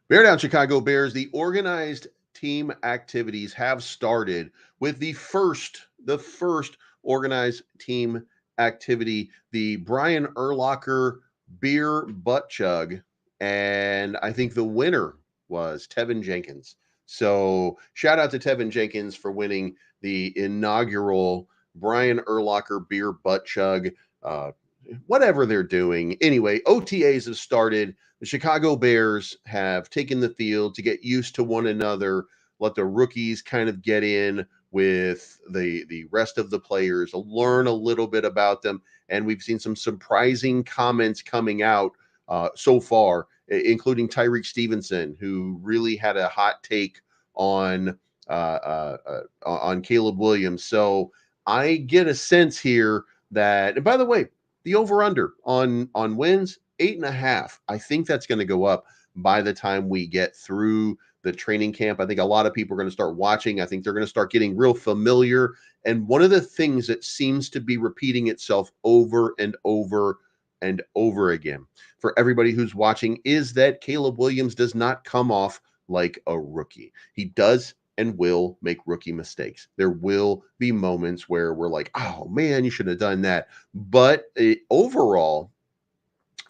Bear down, Chicago Bears. The organized team activities have started with the first organized team activity, the Brian Urlacher beer butt chug, and I think the winner was Tevin Jenkins. So shout out to Tevin Jenkins for winning the inaugural Brian Urlacher beer butt chug. Uh, Whatever they're doing. Anyway, OTAs have started. The Chicago Bears have taken the field to get used to one another, let the rookies kind of get in with the rest of the players, learn a little bit about them, and we've seen some surprising comments coming out so far, including Tyreek Stevenson, who really had a hot take on on Caleb Williams. So I get a sense here that, and by the way, the over under on wins 8.5. I think that's going to go up by the time we get through the training camp. I think a lot of people are going to start watching. I think they're going to start getting real familiar. And one of the things that seems to be repeating itself over and over and over again for everybody who's watching is that Caleb Williams does not come off like a rookie. He does and will make rookie mistakes. There will be moments where we're like, oh man, you should have done that. But overall,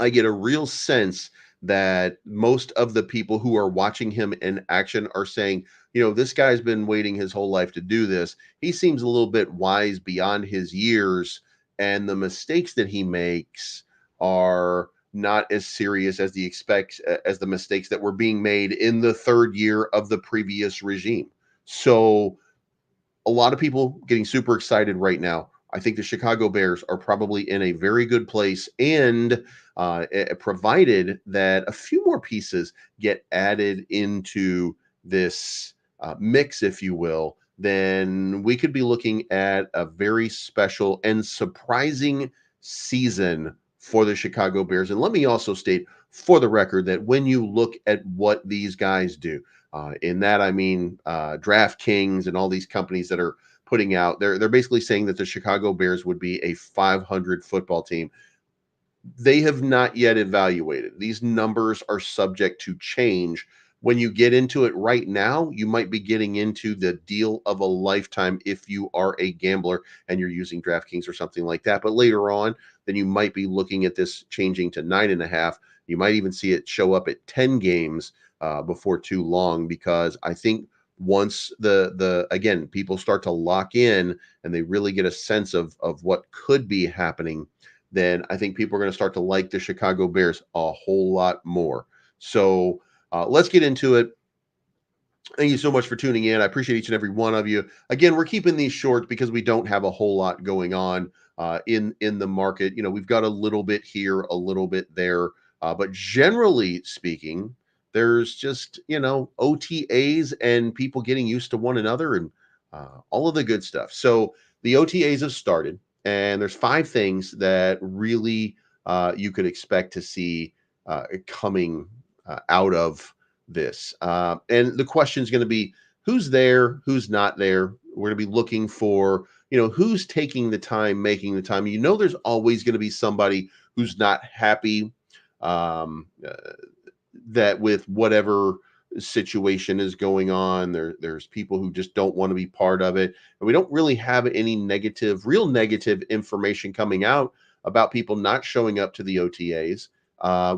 I get a real sense that most of the people who are watching him in action are saying, this guy's been waiting his whole life to do this. He seems a little bit wise beyond his years, and the mistakes that he makes are not as serious as the mistakes that were being made in the third year of the previous regime. So a lot of people getting super excited right now. I think the Chicago Bears are probably in a very good place, and provided that a few more pieces get added into this mix, if you will, then we could be looking at a very special and surprising season for the Chicago Bears. And let me also state for the record that when you look at what these guys do, in that, I mean, DraftKings and all these companies that are putting out, they're basically saying that the Chicago Bears would be a 500 football team. They have not yet evaluated. These numbers are subject to change. When you get into it right now, you might be getting into the deal of a lifetime if you are a gambler and you're using DraftKings or something like that. But later on, then you might be looking at this changing to 9.5. You might even see it show up at 10 games before too long, because I think once the again people start to lock in and they really get a sense of what could be happening, then I think people are going to start to like the Chicago Bears a whole lot more. So let's get into it. Thank you so much for tuning in. I appreciate each and every one of you. Again, we're keeping these short because we don't have a whole lot going on in the market. We've got a little bit here, a little bit there, but generally speaking, there's just OTAs and people getting used to one another and all of the good stuff. So the OTAs have started, and there's 5 things that really you could expect to see coming out of this. And the question is going to be who's there, who's not there. We're going to be looking for, who's taking the time, making the time. There's always going to be somebody who's not happy that with whatever situation is going on. There's people who just don't want to be part of it. And we don't really have any real negative information coming out about people not showing up to the OTAs.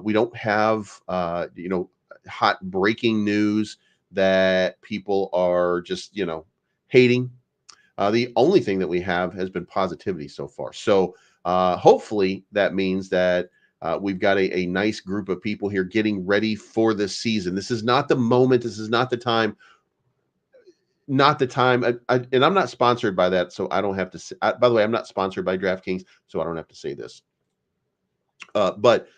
We don't have, hot breaking news that people are just, hating. The only thing that we have has been positivity so far. So hopefully that means that we've got a nice group of people here getting ready for this season. This is not the moment. This is not the time. Not the time. And I'm not sponsored by that, so I don't have to say, by the way, I'm not sponsored by DraftKings, so I don't have to say this. But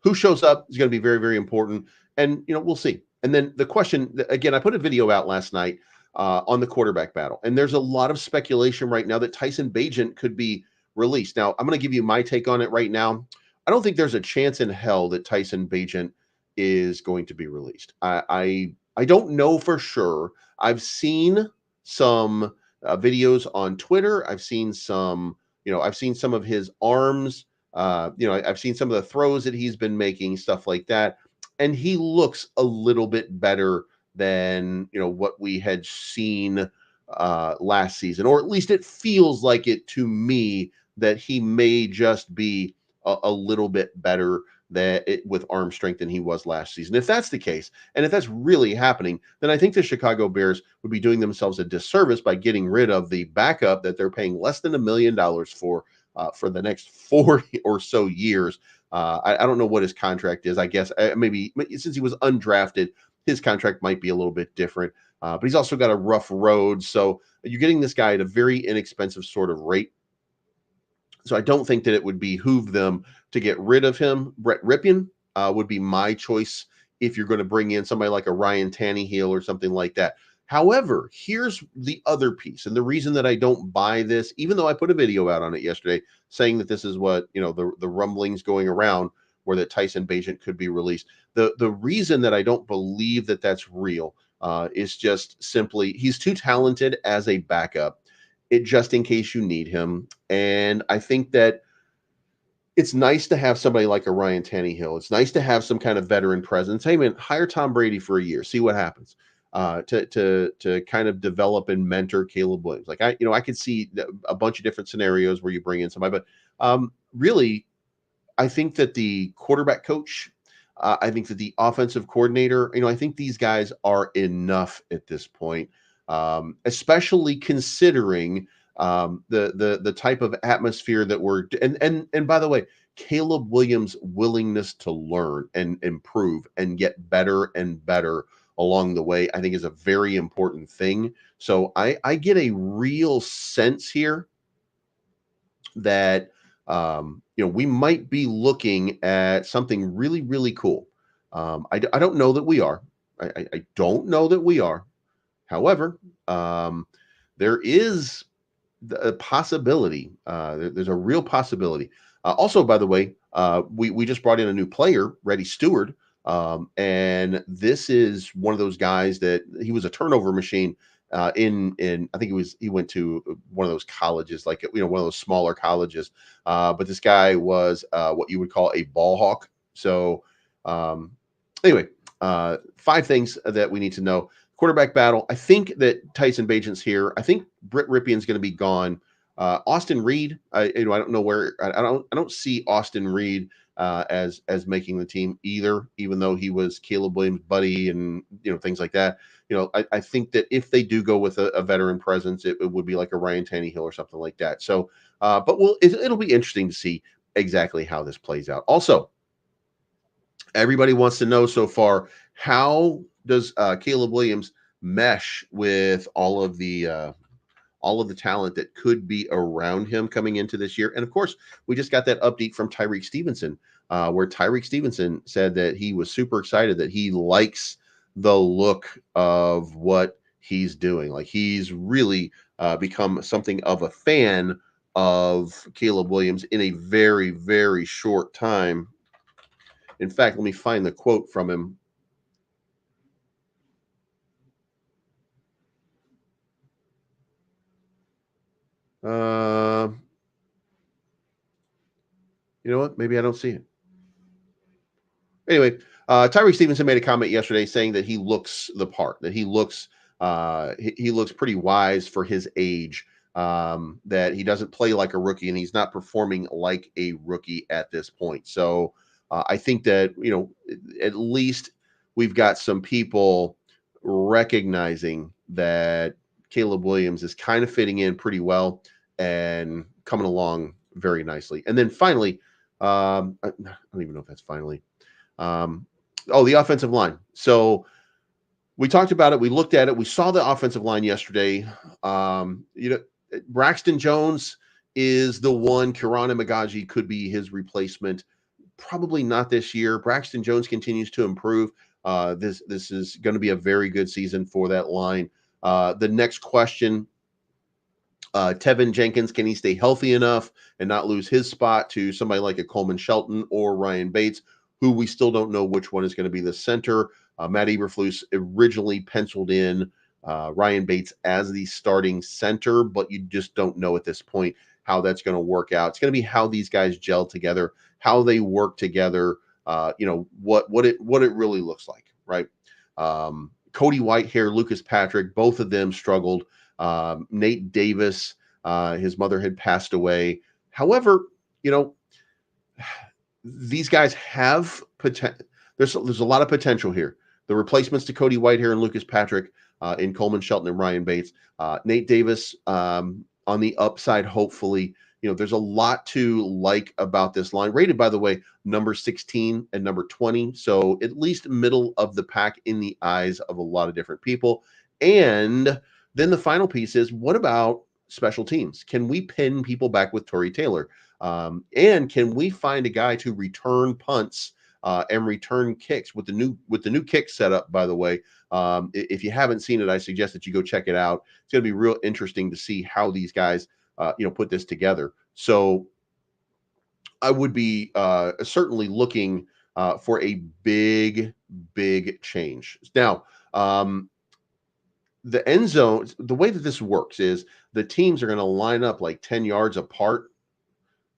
who shows up is going to be very, very important. And, we'll see. And then the question, again, I put a video out last night on the quarterback battle. And there's a lot of speculation right now that Tyson Bagent could be released. Now, I'm going to give you my take on it right now. I don't think there's a chance in hell that Tyson Bagent is going to be released. I don't know for sure. I've seen some videos on Twitter. I've seen some of his arms. I've seen some of the throws that he's been making, stuff like that. and he looks a little bit better than what we had seen last season, or at least it feels like it to me that he may just be a little bit better with arm strength than he was last season. If that's the case, and if that's really happening, then I think the Chicago Bears would be doing themselves a disservice by getting rid of the backup that they're paying less than $1 million for the next 4 or so years. I don't know what his contract is. I guess maybe since he was undrafted, his contract might be a little bit different. But he's also got a rough road. So you're getting this guy at a very inexpensive sort of rate. So I don't think that it would behoove them to get rid of him. Brett Ripien would be my choice if you're going to bring in somebody like a Ryan Tannehill or something like that. However, here's the other piece, and the reason that I don't buy this, even though I put a video out on it yesterday saying that this is what the rumblings going around where that Tyson Bagent could be released. The reason that I don't believe that that's real is just simply he's too talented as a backup. It just in case you need him, and I think that it's nice to have somebody like a Ryan Tannehill. It's nice to have some kind of veteran presence. Hey man, hire Tom Brady for a year, see what happens. To kind of develop and mentor Caleb Williams. Like I could see a bunch of different scenarios where you bring in somebody, but really, I think that the quarterback coach, I think that the offensive coordinator, I think these guys are enough at this point, especially considering the type of atmosphere that we're and by the way, Caleb Williams' willingness to learn and improve and get better and better along the way, I think is a very important thing. So I get a real sense here that we might be looking at something really, really cool. I don't know that we are. I don't know that we are. However, there is a possibility. There's a real possibility. Also, by the way, we just brought in a new player, Reddy Stewart, and this is one of those guys that he was a turnover machine. In I think he went to one of those colleges, like one of those smaller colleges. But this guy was what you would call a ball hawk. So anyway, 5 things that we need to know. Quarterback battle. I think that Tyson Bagent's here. I think Britt Ripien's going to be gone. Austin Reed. I don't know where. I don't see Austin Reed as making the team either. Even though he was Caleb Williams' buddy and things like that. I think that if they do go with a veteran presence, it would be like a Ryan Tannehill or something like that. So, but it'll be interesting to see exactly how this plays out. Also, everybody wants to know so far, how does Caleb Williams mesh with all of the talent that could be around him coming into this year? And of course, we just got that update from Tyreek Stevenson, where Tyreek Stevenson said that he was super excited, that he likes the look of what he's doing. Like he's really become something of a fan of Caleb Williams in a very, very short time. In fact, let me find the quote from him. You know what? Maybe I don't see it. Anyway, Tyree Stevenson made a comment yesterday saying that he looks the part, that he looks he looks pretty wise for his age, that he doesn't play like a rookie and he's not performing like a rookie at this point. So I think that, at least we've got some people recognizing that Caleb Williams is kind of fitting in pretty well and coming along very nicely. And then finally, I don't even know if that's finally. The offensive line. So we talked about it. We looked at it. We saw the offensive line yesterday. Braxton Jones is the one. Kirana Magaji could be his replacement. Probably not this year. Braxton Jones continues to improve. This is going to be a very good season for that line. The next question, Tevin Jenkins, can he stay healthy enough and not lose his spot to somebody like a Coleman Shelton or Ryan Bates, who we still don't know which one is going to be the center? Matt Eberflus originally penciled in Ryan Bates as the starting center, but you just don't know at this point how that's going to work out. It's going to be how these guys gel together, how they work together what it really looks like, right? Cody Whitehair, Lucas Patrick, both of them struggled. Nate Davis, his mother had passed away. However, these guys have potential. There's a lot of potential here. The replacements to Cody Whitehair and Lucas Patrick in Coleman Shelton and Ryan Bates. Nate Davis on the upside, hopefully. There's a lot to like about this line. Rated, by the way, number 16 and number 20. So at least middle of the pack in the eyes of a lot of different people. And then the final piece is, what about special teams? Can we pin people back with Torrey Taylor? And can we find a guy to return punts and return kicks with the new kick setup? By the way, if you haven't seen it, I suggest that you go check it out. It's going to be real interesting to see how these guys put this together. So I would be certainly looking for a big change. Now, the end zone, the way that this works is the teams are going to line up like 10 yards apart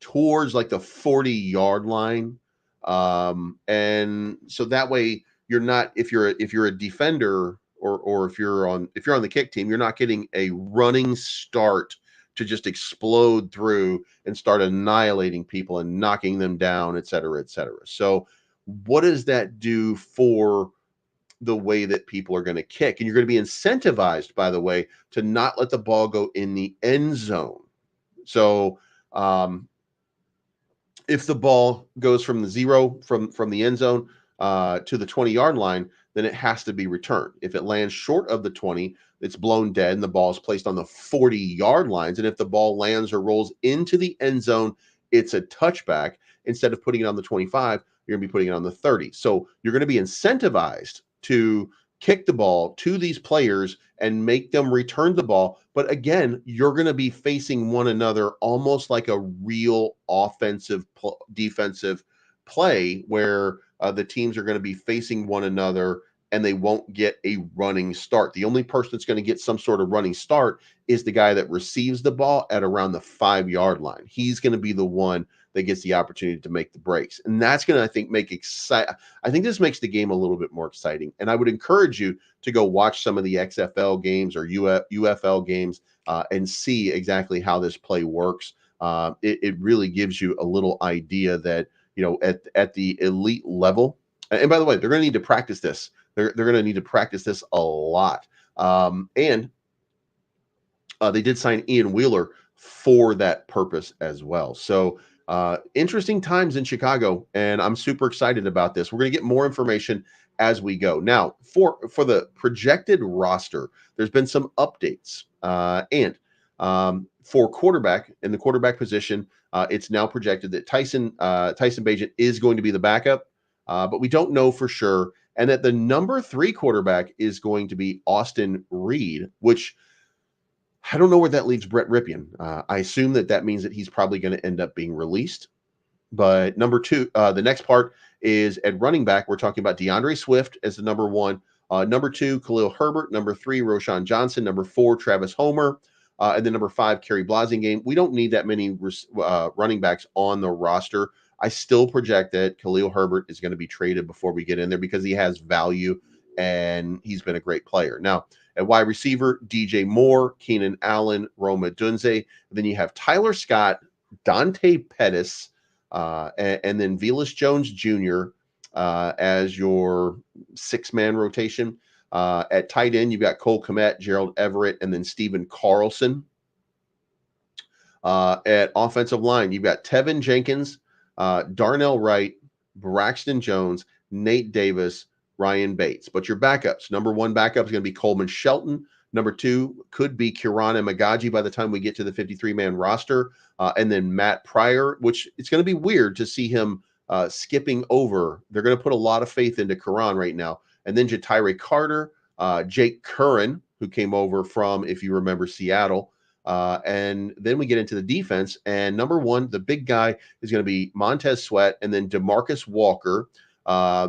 towards like the 40-yard line. And so that way you're not, if you're a defender or if you're on the kick team, you're not getting a running start to just explode through and start annihilating people and knocking them down, et cetera, et cetera. So what does that do for the way that people are going to kick? And you're going to be incentivized, by the way, to not let the ball go in the end zone. So, if the ball goes from the zero from the end zone to the 20-yard line, then it has to be returned. If it lands short of the 20, it's blown dead and the ball is placed on the 40-yard lines. And if the ball lands or rolls into the end zone, it's a touchback. Instead of putting it on the 25, you're going to be putting it on the 30. So you're going to be incentivized to kick the ball to these players and make them return the ball. But again, you're going to be facing one another almost like a real offensive defensive play where the teams are going to be facing one another and they won't get a running start. The only person that's going to get some sort of running start is the guy that receives the ball at around the 5-yard line. He's going to be the one that gets the opportunity to make the breaks. And that's going to, I think, I think this makes the game a little bit more exciting. And I would encourage you to go watch some of the XFL games or UFL games and see exactly how this play works. It really gives you a little idea that, at the elite level, and by the way, they're going to need to practice this. They're going to need to practice this a lot. And they did sign Ian Wheeler for that purpose as well. So interesting times in Chicago, and I'm super excited about this. We're going to get more information as we go. Now, for the projected roster, there's been some updates. And for quarterback, in the quarterback position, it's now projected that Tyson Bagent is going to be the backup, but we don't know for sure. And that the number 3 quarterback is going to be Austin Reed, which I don't know where that leaves Brett Ripien. I assume that means that he's probably going to end up being released. But number 2, the next part is at running back. We're talking about DeAndre Swift as the number 1. Number 2, Khalil Herbert. Number 3, Roshan Johnson. Number 4, Travis Homer. And then number 5, Kerry Blasingame. We don't need that many running backs on the roster. I still project that Khalil Herbert is going to be traded before we get in there because he has value and he's been a great player. Now, at wide receiver, DJ Moore, Keenan Allen, Roma Dunze. And then you have Tyler Scott, Dante Pettis, and then Velus Jones Jr. As your 6-man rotation. At tight end, you've got Cole Kmet, Gerald Everett, and then Stephen Carlson. At offensive line, you've got Tevin Jenkins, Darnell Wright, Braxton Jones, Nate Davis, Ryan Bates. But your backups, number 1 backup is going to be Coleman Shelton. Number 2 could be Kiran Magaji by the time we get to the 53-man roster. And then Matt Pryor, which it's going to be weird to see him skipping over. They're going to put a lot of faith into Kiran right now. And then Jatire Carter, Jake Curran, who came over from, if you remember, Seattle. And then we get into the defense. And number 1, the big guy is going to be Montez Sweat and then DeMarcus Walker.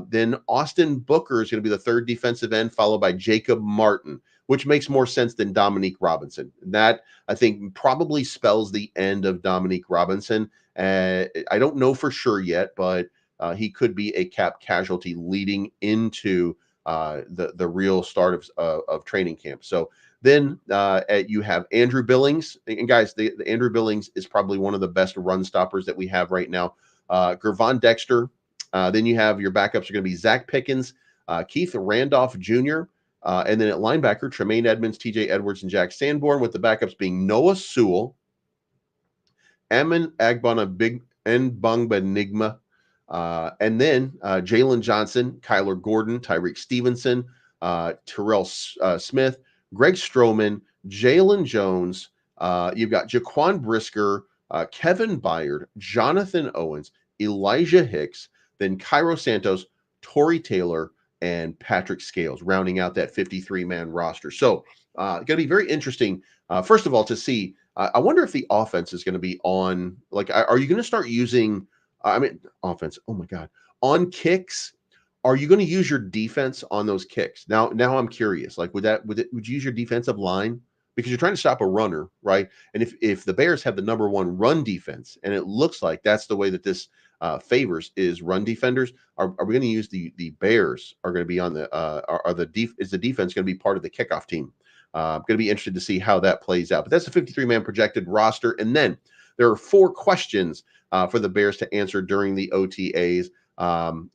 Then Austin Booker is going to be the 3rd defensive end, followed by Jacob Martin, which makes more sense than Dominique Robinson. That, I think, probably spells the end of Dominique Robinson. I don't know for sure yet, but he could be a cap casualty leading into the real start of training camp. So then you have Andrew Billings. And guys, the Andrew Billings is probably one of the best run stoppers that we have right now. Gervon Dexter. Then you have your backups are going to be Zach Pickens, Keith Randolph Jr., and then at linebacker, Tremaine Edmonds, TJ Edwards, and Jack Sanborn, with the backups being Noah Sewell, Ammon Agbana Big and Bungbanigma, and then Jalen Johnson, Kyler Gordon, Tyreek Stevenson, Terrell Smith, Greg Stroman, Jalen Jones. You've got Jaquan Brisker, Kevin Byard, Jonathan Owens, Elijah Hicks, then Cairo Santos, Torrey Taylor, and Patrick Scales, rounding out that 53-man roster. So going to be very interesting, first of all, to see. I wonder if the offense is going to be on, like, are you going to start using, offense, oh my God, on kicks? Are you going to use your defense on those kicks? Now I'm curious, like, would you use your defensive line? Because you're trying to stop a runner, right? And if the Bears have the number one run defense, and it looks like that's the way that this favors is run defenders, are we going to use the Bears are going to be on the is the defense going to be part of the kickoff team? I'm going to be interested to see how that plays out. But that's a 53-man projected roster. And then there are 4 questions for the Bears to answer during the OTAs.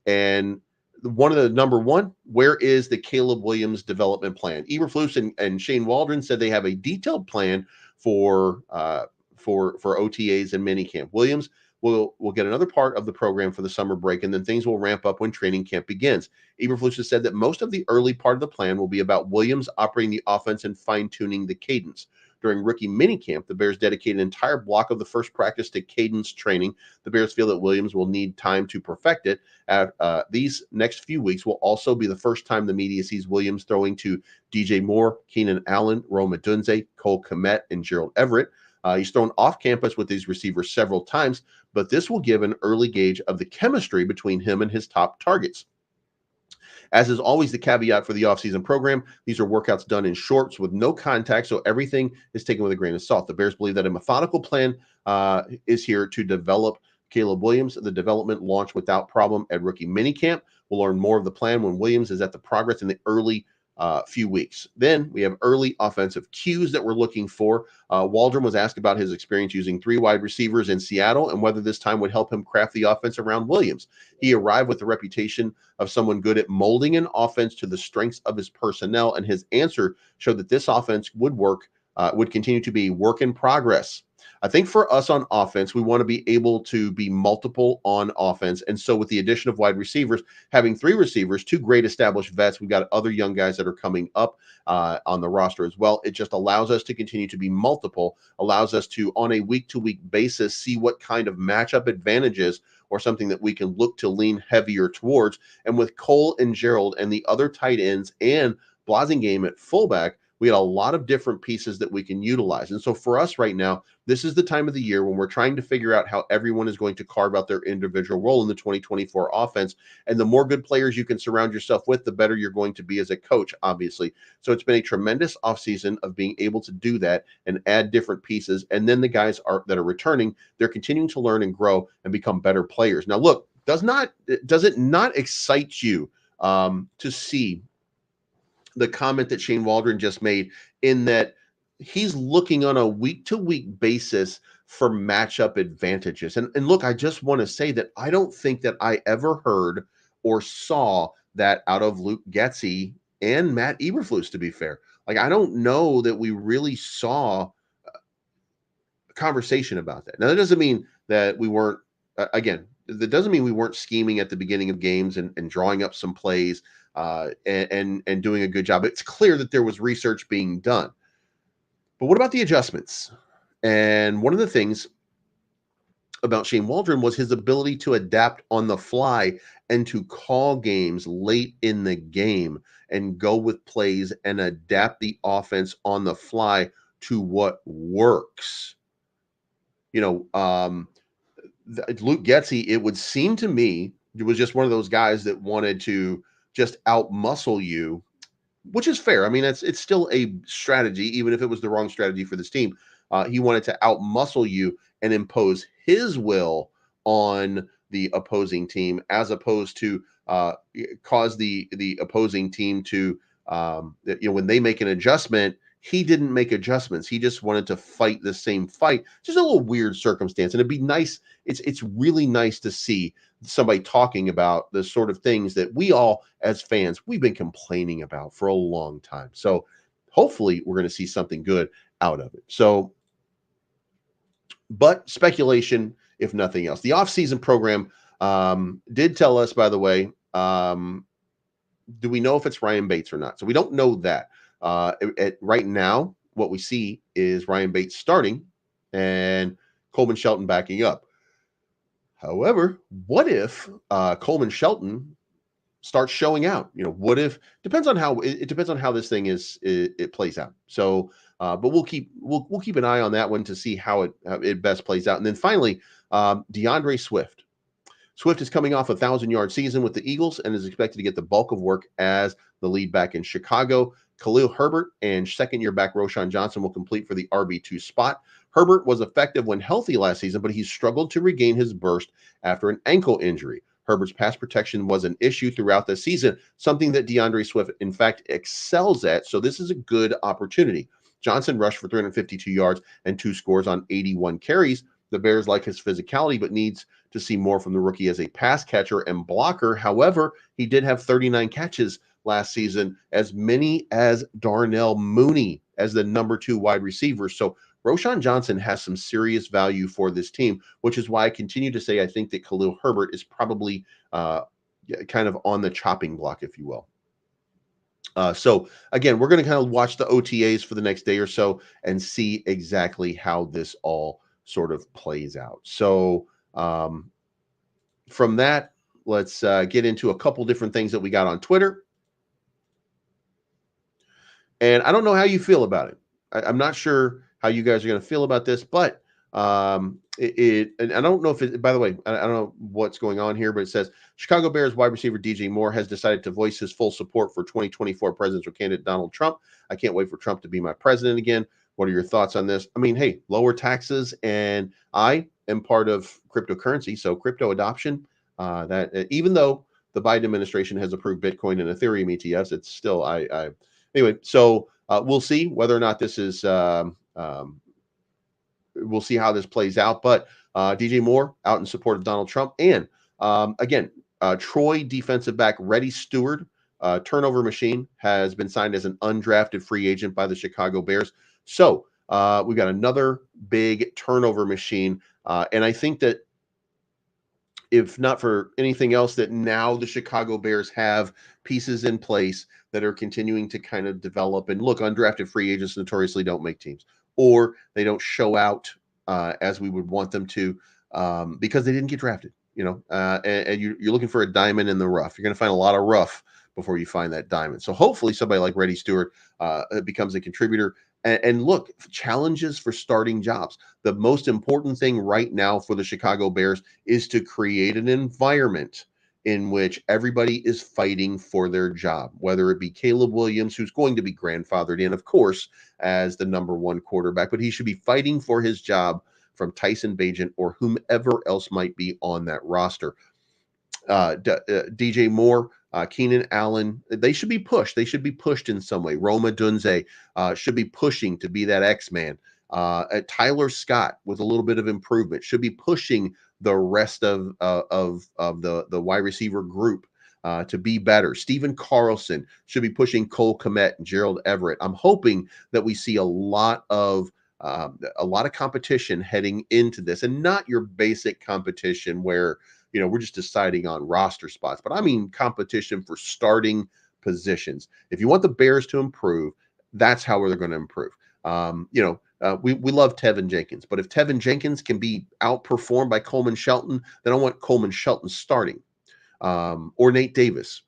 And one of the number one, where is the Caleb Williams development plan? Eberflus and Shane Waldron said they have a detailed plan for OTAs and minicamp. Williams will get another part of the program for the summer break, and then things will ramp up when training camp begins. Eberflus has said that most of the early part of the plan will be about Williams operating the offense and fine-tuning the cadence. During rookie minicamp, the Bears dedicated an entire block of the first practice to cadence training. The Bears feel that Williams will need time to perfect it. These next few weeks will also be the first time the media sees Williams throwing to DJ Moore, Keenan Allen, Rome Odunze, Cole Kmet, and Gerald Everett. He's thrown off campus with these receivers several times, but this will give an early gauge of the chemistry between him and his top targets. As is always the caveat for the offseason program, these are workouts done in shorts with no contact, so everything is taken with a grain of salt. The Bears believe that a methodical plan is here to develop Caleb Williams. The development launched without problem at rookie minicamp. We'll learn more of the plan when Williams is at the progress in the early few weeks. Then we have early offensive cues that we're looking for. Waldron was asked about his experience using 3 wide receivers in Seattle and whether this time would help him craft the offense around Williams. He arrived with the reputation of someone good at molding an offense to the strengths of his personnel, and his answer showed that this offense would continue to be a work in progress. I think for us on offense, we want to be able to be multiple on offense. And so with the addition of wide receivers, having 3 receivers, 2 great established vets, we've got other young guys that are coming up on the roster as well. It just allows us to continue to be multiple, allows us to, on a week-to-week basis, see what kind of matchup advantages or something that we can look to lean heavier towards. And with Cole and Gerald and the other tight ends and Blasingame at fullback, we had a lot of different pieces that we can utilize. And so for us right now, this is the time of the year when we're trying to figure out how everyone is going to carve out their individual role in the 2024 offense. And the more good players you can surround yourself with, the better you're going to be as a coach, obviously. So it's been a tremendous offseason of being able to do that and add different pieces. And then the guys that are returning, they're continuing to learn and grow and become better players. Now, look, does it not excite you to see the comment that Shane Waldron just made, in that he's looking on a week-to-week basis for matchup advantages? And look, I just want to say that I don't think that I ever heard or saw that out of Luke Getsy and Matt Eberflus, to be fair. Like, I don't know that we really saw a conversation about that. Now, that doesn't mean that we weren't, that doesn't mean we weren't scheming at the beginning of games and drawing up some plays and doing a good job. It's clear that there was research being done. But what about the adjustments? And one of the things about Shane Waldron was his ability to adapt on the fly and to call games late in the game and go with plays and adapt the offense on the fly to what works. Luke Getsy, it would seem to me, it was just one of those guys that wanted to just outmuscle you, which is fair. I mean, it's still a strategy, even if it was the wrong strategy for this team. He wanted to outmuscle you and impose his will on the opposing team, as opposed to cause the opposing team to when they make an adjustment, he didn't make adjustments. He just wanted to fight the same fight. Just a little weird circumstance. And it'd be nice. It's really nice to see somebody talking about the sort of things that we all as fans, we've been complaining about for a long time. So hopefully we're going to see something good out of it. So, but speculation, if nothing else. The offseason program did tell us, by the way, do we know if it's Ryan Bates or not? So we don't know that. Right now, what we see is Ryan Bates starting and Coleman Shelton backing up. However, what if Coleman Shelton starts showing out? What if depends on how it depends on how this thing it plays out. So, but we'll keep an eye on that one to see how it best plays out. And then finally, DeAndre Swift. Swift is coming off a 1,000-yard season with the Eagles and is expected to get the bulk of work as the lead back in Chicago. Khalil Herbert and second-year back Roschon Johnson will complete for the RB2 spot. Herbert was effective when healthy last season, but he struggled to regain his burst after an ankle injury. Herbert's pass protection was an issue throughout the season, something that DeAndre Swift, in fact, excels at. So this is a good opportunity. Johnson rushed for 352 yards and 2 scores on 81 carries. The Bears like his physicality, but needs to see more from the rookie as a pass catcher and blocker. However, he did have 39 catches last season, as many as Darnell Mooney as the number 2 wide receiver. So Roschon Johnson has some serious value for this team, which is why I continue to say I think that Khalil Herbert is probably kind of on the chopping block, if you will. So again, we're going to kind of watch the OTAs for the next day or so and see exactly how this all sort of plays out. So from that, let's get into a couple different things that we got on Twitter. And I don't know how you feel about it. I'm not sure how you guys are going to feel about this, but and I don't know if it, by the way, I don't know what's going on here, but it says Chicago Bears wide receiver DJ Moore has decided to voice his full support for 2024 presidential candidate Donald Trump. I can't wait for Trump to be my president again. What are your thoughts on this? I mean, hey, lower taxes, and I am part of cryptocurrency, so crypto adoption. That even though the Biden administration has approved Bitcoin and Ethereum ETFs, it's still anyway. So we'll see whether or not this is. We'll see how this plays out. But DJ Moore out in support of Donald Trump, and again, Troy defensive back Reddy Stewart, turnover machine, has been signed as an undrafted free agent by the Chicago Bears. So we've got another big turnover machine. And I think that if not for anything else, that now the Chicago Bears have pieces in place that are continuing to kind of develop. And look, undrafted free agents notoriously don't make teams, or they don't show out as we would want them to because they didn't get drafted. And you're looking for a diamond in the rough. You're going to find a lot of rough before you find that diamond. So hopefully somebody like Reddy Stewart becomes a contributor. And look, challenges for starting jobs. The most important thing right now for the Chicago Bears is to create an environment in which everybody is fighting for their job, whether it be Caleb Williams, who's going to be grandfathered in, of course, as the number 1 quarterback, but he should be fighting for his job from Tyson Bagent or whomever else might be on that roster. DJ Moore, Keenan Allen, they should be pushed. They should be pushed in some way. Roma Dunze should be pushing to be that X-Man. Tyler Scott, with a little bit of improvement, should be pushing the rest of the wide receiver group to be better. Stephen Carlson should be pushing Cole Kmet and Gerald Everett. I'm hoping that we see a lot of competition heading into this, and not your basic competition where we're just deciding on roster spots, but I mean competition for starting positions. If you want the Bears to improve, that's how they're going to improve. We love Tevin Jenkins, but if Tevin Jenkins can be outperformed by Coleman Shelton, then I want Coleman Shelton starting, or Nate Davis.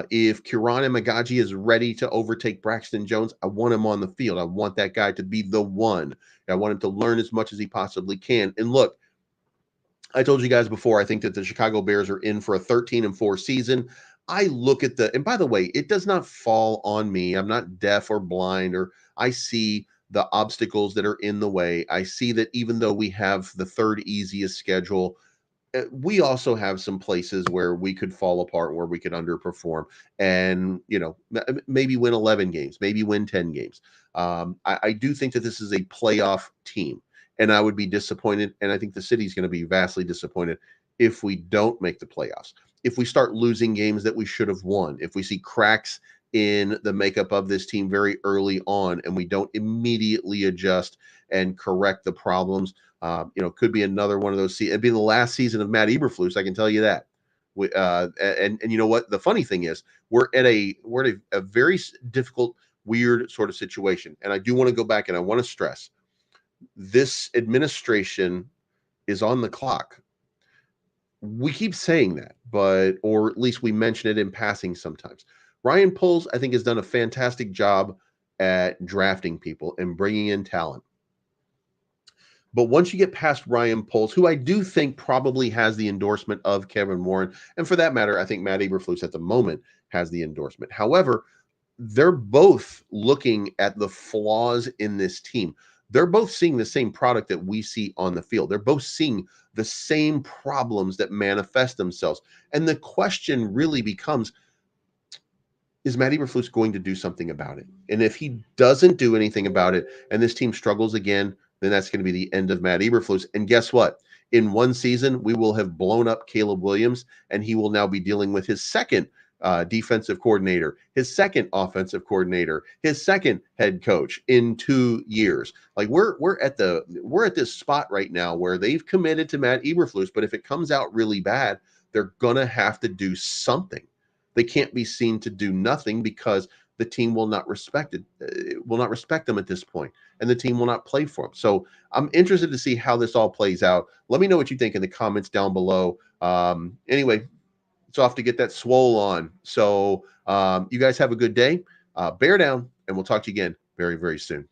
If Kiran Magaji is ready to overtake Braxton Jones, I want him on the field. I want that guy to be the one. I want him to learn as much as he possibly can. And look, I told you guys before, I think that the Chicago Bears are in for a 13-4 season. I look at and by the way, it does not fall on me. I'm not deaf or blind, or I see the obstacles that are in the way. I see that even though we have the 3rd easiest schedule, we also have some places where we could fall apart, where we could underperform, and maybe win 11 games, maybe win 10 games. I do think that this is a playoff team, and I would be disappointed, and I think the city's going to be vastly disappointed if we don't make the playoffs. If we start losing games that we should have won, if we see cracks in the makeup of this team very early on, and we don't immediately adjust and correct the problems, could be another one of those. It'd be the last season of Matt Eberflus, I can tell you that. And you know what? The funny thing is, we're at a very difficult, weird sort of situation. And I do want to go back and I want to stress this administration is on the clock. We keep saying that, or at least we mention it in passing sometimes. Ryan Poles, I think, has done a fantastic job at drafting people and bringing in talent. But once you get past Ryan Poles, who I do think probably has the endorsement of Kevin Warren, and for that matter, I think Matt Eberflus at the moment has the endorsement. However, they're both looking at the flaws in this team. They're both seeing the same product that we see on the field. They're both seeing the same problems that manifest themselves. And the question really becomes, is Matt Eberflus going to do something about it? And if he doesn't do anything about it and this team struggles again, then that's going to be the end of Matt Eberflus. And guess what? In one season, we will have blown up Caleb Williams, and he will now be dealing with his second defensive coordinator, his second offensive coordinator, his second head coach in 2 years. Like we're at this spot right now where they've committed to Matt Eberflus, but if it comes out really bad, they're gonna have to do something. They can't be seen to do nothing because the team will not respect them at this point, and the team will not play for them. So I'm interested to see how this all plays out. Let me know what you think in the comments down below. Anyway, it's off to get that swole on. So you guys have a good day. Bear down, and we'll talk to you again very, very soon.